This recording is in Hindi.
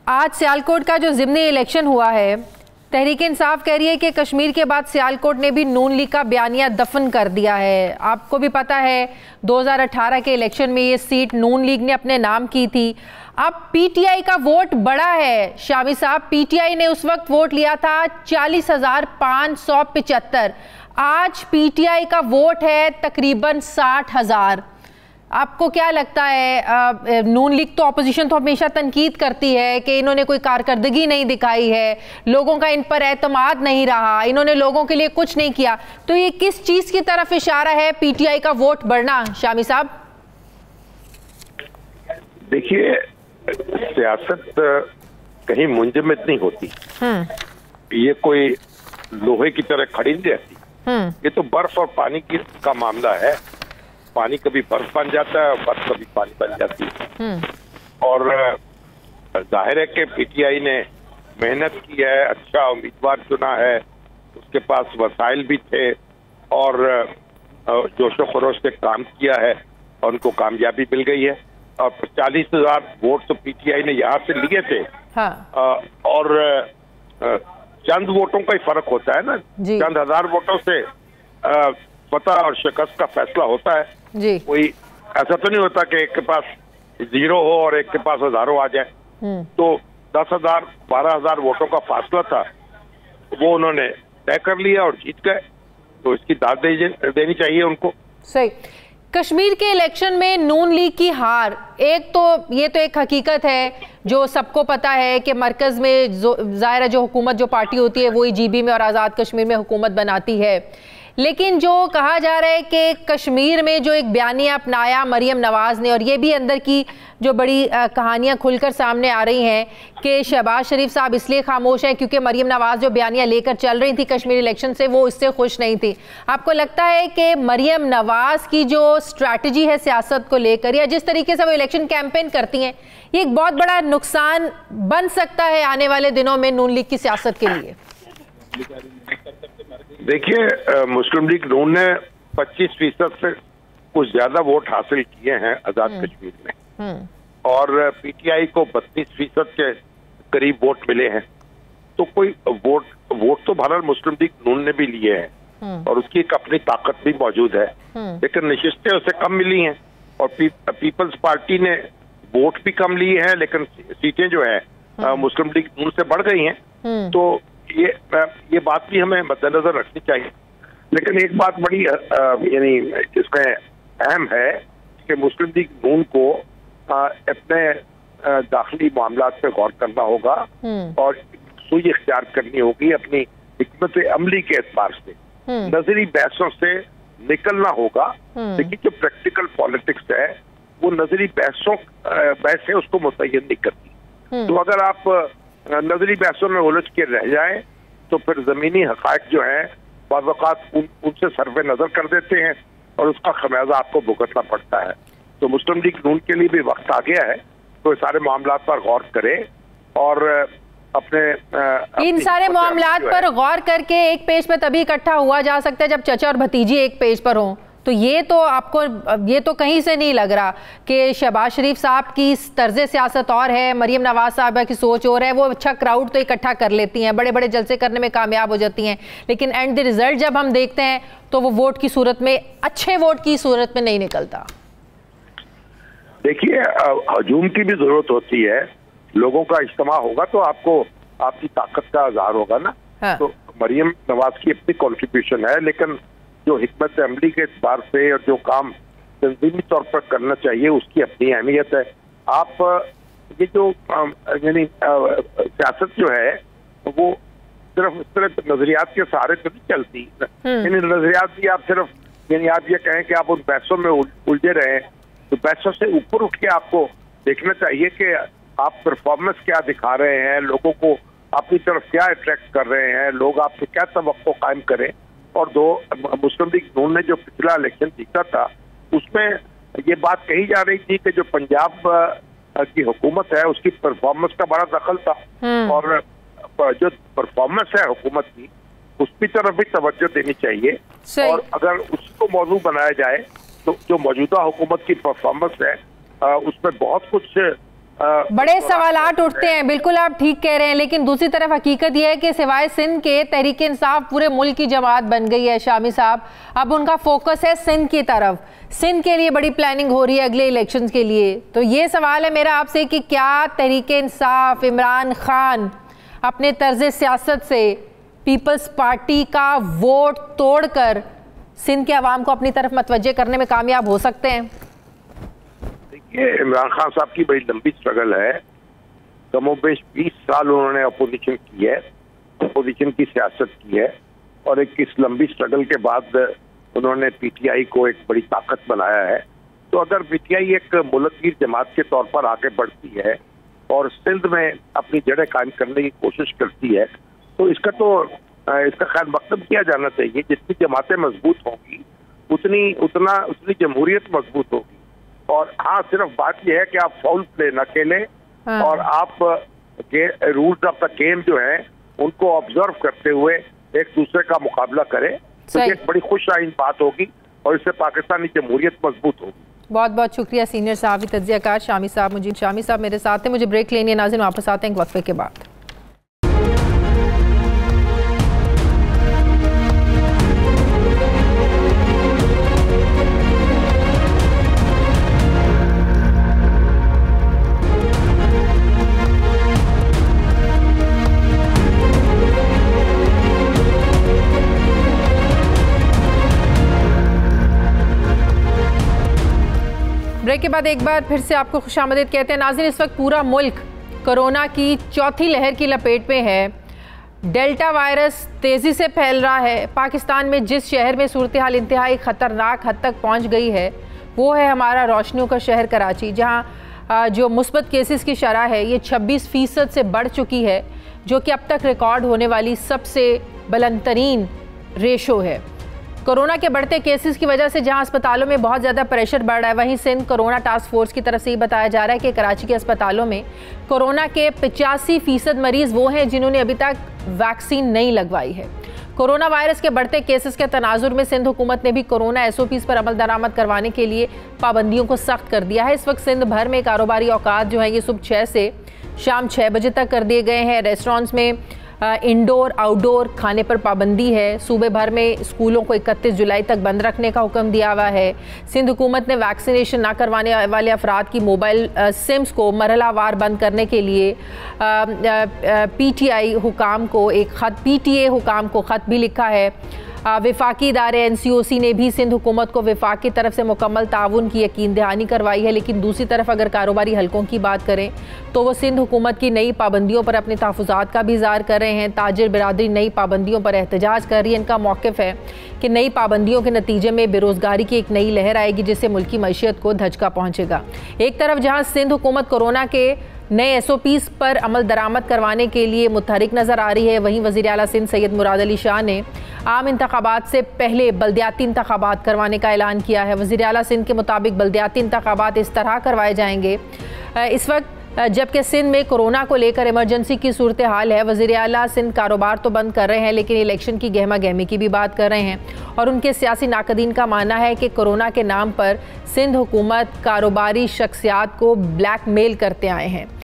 आज सियालकोट का जो ज़िमनी इलेक्शन हुआ है, तहरीक इंसाफ कह रही है कि कश्मीर के बाद सियालकोट ने भी नून लीग का बयानिया दफन कर दिया है। आपको भी पता है 2018 के इलेक्शन में ये सीट नून लीग ने अपने नाम की थी। अब पीटीआई का वोट बड़ा है शामी साहब, पीटीआई ने उस वक्त वोट लिया था 40,575। आज पीटीआई का वोट है तकरीबन 60,000। आपको क्या लगता है, नून लीग तो अपोजिशन तो हमेशा तनकीद करती है कि इन्होंने कोई कारकर्दगी नहीं दिखाई है, लोगों का इन पर एतमाद नहीं रहा, इन्होंने लोगों के लिए कुछ नहीं किया, तो ये किस चीज की तरफ इशारा है पीटीआई का वोट बढ़ना शामी साहब? देखिए, सियासत कहीं मुंजमद नहीं होती। ये कोई लोहे की तरह खड़ी नहीं रहती। ये तो बर्फ और पानी का मामला है। पानी कभी बर्फ बन जाता है और बर्फ कभी पानी बन जाती है। और जाहिर है कि पीटीआई ने मेहनत की है, अच्छा उम्मीदवार चुना है, उसके पास वसाइल भी थे और जोशो खरोश से काम किया है और उनको कामयाबी मिल गई है। और 40,000 वोट तो पीटीआई ने यहाँ से लिए थे। हाँ। और चंद वोटों का ही फर्क होता है ना, चंद हजार वोटों से फतह और शिकस्त का फैसला होता है जी। कोई ऐसा तो नहीं होता कि एक के पास 0 हो और एक के पास हजारों आ जाए। तो 10,000 12,000 वोटों का फासला था, वो उन्होंने तय कर लिया और जीत गए, तो इसकी दाद देनी चाहिए उनको। सही। कश्मीर के इलेक्शन में नून लीग की हार, एक तो ये तो एक हकीकत है जो सबको पता है कि मरकज में ज़ाहिर है जो हुकूमत जो पार्टी होती है वही जीबी में और आज़ाद कश्मीर में हुकूमत बनाती है। लेकिन जो कहा जा रहा है कि कश्मीर में जो एक बयानिया अपनाया मरियम नवाज़ ने, और ये भी अंदर की जो बड़ी कहानियां खुलकर सामने आ रही हैं कि शहबाज शरीफ साहब इसलिए खामोश हैं क्योंकि मरियम नवाज़ जो बयानिया लेकर चल रही थी कश्मीर इलेक्शन से, वो इससे खुश नहीं थी। आपको लगता है कि मरियम नवाज़ की जो स्ट्रैटेजी है सियासत को लेकर, या जिस तरीके से वो इलेक्शन कैंपेन करती हैं, ये एक बहुत बड़ा नुकसान बन सकता है आने वाले दिनों में नून लीग की सियासत के लिए? देखिए, मुस्लिम लीग नून ने 25% से कुछ ज्यादा वोट हासिल किए हैं आजाद कश्मीर में, और पीटीआई को 32% के करीब वोट मिले हैं। तो कोई वोट तो बहरहाल मुस्लिम लीग नून ने भी लिए हैं और उसकी एक अपनी ताकत भी मौजूद है, लेकिन नशिस्तें उसे कम मिली हैं। और पीपल्स पार्टी ने वोट भी कम लिए हैं, लेकिन सीटें जो है मुस्लिम लीग नून से बढ़ गई हैं। तो ये बात भी हमें मद्देनजर रखनी चाहिए। लेकिन एक बात बड़ी यानी इसमें अहम है कि मुस्लिम लीग नून को अपने दाखिली मामलात पे गौर करना होगा और सुई इख्तियार करनी होगी अपनी हिकमत अमली के एतबार से। नजरी बहसों से निकलना होगा। लेकिन जो प्रैक्टिकल पॉलिटिक्स है वो नजरी बहस है, उसको मुतय्यन नहीं करती। तो अगर आप नजरी बहसों में उलझ के रह जाए तो फिर जमीनी हकायक जो है बाद वक़ात उनसे सर्वे नजर कर देते हैं और उसका खमियाजा आपको भुगतना पड़ता है। तो मुस्लिम लीग नून के लिए भी वक्त आ गया है तो सारे मामलात पर गौर करे और अपने इन सारे मामलात पर गौर करके एक पेज पर तभी इकट्ठा हुआ जा सकता है जब चचा और भतीजी एक पेज पर हों। तो ये तो आपको ये तो कहीं से नहीं लग रहा कि शहबाज शरीफ साहब की तर्ज सियासत और है, मरियम नवाज साहबा की सोच और है। वो अच्छा क्राउड तो इकट्ठा कर लेती हैं, बड़े बड़े जलसे करने में कामयाब हो जाती हैं, लेकिन एंड द रिजल्ट जब हम देखते हैं तो वो वोट की सूरत में, अच्छे वोट की सूरत में नहीं निकलता। देखिए, हजूम की भी जरूरत होती है। लोगों का इज्तिमा होगा तो आपको आपकी ताकत का इज़हार होगा ना। हाँ। तो मरियम नवाज की अपनी कॉन्ट्रीब्यूशन है, लेकिन जो हिकमत अमली के एतबार से और जो काम तंजीमी तौर पर करना चाहिए उसकी अपनी अहमियत है। आप ये जो यानी सियासत जो है वो सिर्फ इस तरह नजरियात के सहारे तो नहीं चलती। यानी नजरियात भी आप सिर्फ यानी आप ये कहें कि आप उन बहसों में उलझे रहे, तो बहसों से ऊपर उठ के आपको देखना चाहिए कि आप परफॉर्मेंस क्या दिखा रहे हैं, लोगों को अपनी तरफ क्या अट्रैक्ट कर रहे हैं, लोग आपसे क्या तवक्को कायम करें। और मुस्लिम लीग नून ने जो पिछला इलेक्शन जीता था उसमें ये बात कही जा रही थी कि जो पंजाब की हुकूमत है उसकी परफॉर्मेंस का बड़ा दखल था, और जो परफॉर्मेंस है हुकूमत की उसकी तरफ भी तवज्जो देनी चाहिए। और अगर उसको मौजू बनाया जाए तो जो मौजूदा हुकूमत की परफॉर्मेंस है उसमें बहुत कुछ बड़े सवालात उठते हैं। बिल्कुल आप ठीक कह रहे हैं, लेकिन दूसरी तरफ हकीकत यह है कि सिवाय सिंध के तहरीक इंसाफ पूरे मुल्क की जमात बन गई है शामी साहब। अब उनका फोकस है सिंध की तरफ। सिंध के लिए बड़ी प्लानिंग हो रही है अगले इलेक्शंस के लिए। तो ये सवाल है मेरा आपसे कि क्या तहरीक इंसाफ, इमरान खान अपने तर्ज सियासत से पीपल्स पार्टी का वोट तोड़कर सिंध के अवाम को अपनी तरफ मतवज्जे करने में कामयाब हो सकते हैं? देखिए, इमरान खान साहब की बड़ी लंबी स्ट्रगल है। कमोबेश 20 साल उन्होंने अपोजिशन की है, अपोजिशन की सियासत की है, और एक इस लंबी स्ट्रगल के बाद उन्होंने पीटीआई को एक बड़ी ताकत बनाया है। तो अगर पीटीआई एक मुल्की जमात के तौर पर आगे बढ़ती है और सिंध में अपनी जड़ें कायम करने की कोशिश करती है, तो इसका ख्याल मकसद किया जाना चाहिए। जितनी जमातें मजबूत होंगी उतनी जमहूरियत मजबूत होगी। और हाँ, सिर्फ बात यह है कि आप फाउल प्ले न खेलें और आप रूल्स ऑफ द गेम जो है उनको ऑब्जर्व करते हुए एक दूसरे का मुकाबला करें, तो ये एक बड़ी खुशआइन बात होगी और इससे पाकिस्तानी जमहूरियत मजबूत होगी। बहुत बहुत शुक्रिया सीनियर साहब, तज्जियाकार शामी साहब मेरे साथ हैं। मुझे ब्रेक लेनी है नाज़रीन, वापस आते हैं एक वक्फे के बाद। ब्रेक के बाद एक बार फिर से आपको खुशामदीद कहते हैं। नाज़रीन, इस वक्त पूरा मुल्क कोरोना की चौथी लहर की लपेट में है। डेल्टा वायरस तेज़ी से फैल रहा है। पाकिस्तान में जिस शहर में सूरत हाल इंतहाई ख़तरनाक हद तक पहुंच गई है वो है हमारा रोशनियों का शहर कराची, जहां जो मुस्बत केसेस की शरह है ये 26% से बढ़ चुकी है, जो कि अब तक रिकॉर्ड होने वाली सबसे बुलंदतरीन रेशो है। कोरोना के बढ़ते केसेस की वजह से जहां अस्पतालों में बहुत ज़्यादा प्रेशर बढ़ रहा है, वहीं सिंध कोरोना टास्क फोर्स की तरफ से ये बताया जा रहा है कि कराची के अस्पतालों में कोरोना के 85% मरीज़ वो हैं जिन्होंने अभी तक वैक्सीन नहीं लगवाई है। कोरोना वायरस के बढ़ते केसेस के तनाजुर में सिंध हुकूमत ने भी कोरोना SOPs पर अमल दरामद करवाने के लिए पाबंदियों को सख्त कर दिया है। इस वक्त सिंध भर में कारोबारी औकात जो है ये सुबह 6 से शाम 6 बजे तक कर दिए गए हैं। रेस्टोरेंट्स में इंडोर आउटडोर खाने पर पाबंदी है। सूबे भर में स्कूलों को 31 जुलाई तक बंद रखने का हुक्म दिया हुआ है। सिंध हुकूमत ने वैक्सीनेशन ना करवाने वाले अफराद की मोबाइल सिम्स को मरहलावार बंद करने के लिए PTA हुकाम को ख़त भी लिखा है। वफाकी इदारे NCOC ने भी सिंध हुकूमत को वफाक की तरफ से मुकम्मल ताउन की यकीन दहानी करवाई है। लेकिन दूसरी तरफ अगर कारोबारी हलकों की बात करें तो वो सिंध हुकूमत की नई पाबंदियों पर अपने तहफ़्फ़ुज़ात का भी इज़हार कर रहे हैं। ताजिर बिरादरी नई पाबंदियों पर एहतजाज कर रही है। इनका मौक़िफ़ है कि नई पाबंदियों के नतीजे में बेरोज़गारी की एक नई लहर आएगी, जिससे मुल्की मईशत को धचका पहुँचेगा। एक तरफ जहाँ सिंध हुकूमत कोरोना के नए SOPs पर अमल दरामद करवाने के लिए मुतहरिक नज़र आ रही है, वहीं वज़ीर आला सिंध सैयद मुराद अली शाह ने आम इंतखाबात से पहले बल्दियाती इंतखाबात करवाने का ऐलान किया है। वज़ीर आला सिंध के मुताबिक बल्दियाती इंतखाबात इस तरह करवाए जाएंगे इस वक्त जबकि सिंध में कोरोना को लेकर इमरजेंसी की सूरत हाल है। वज़ीर आला सिंध कारोबार तो बंद कर रहे हैं, लेकिन इलेक्शन की गहमा गहमी की भी बात कर रहे हैं और उनके सियासी नाकदीन का मानना है कि कोरोना के नाम पर सिंध हुकूमत कारोबारी शख्सियात को ब्लैकमेल करते आए हैं।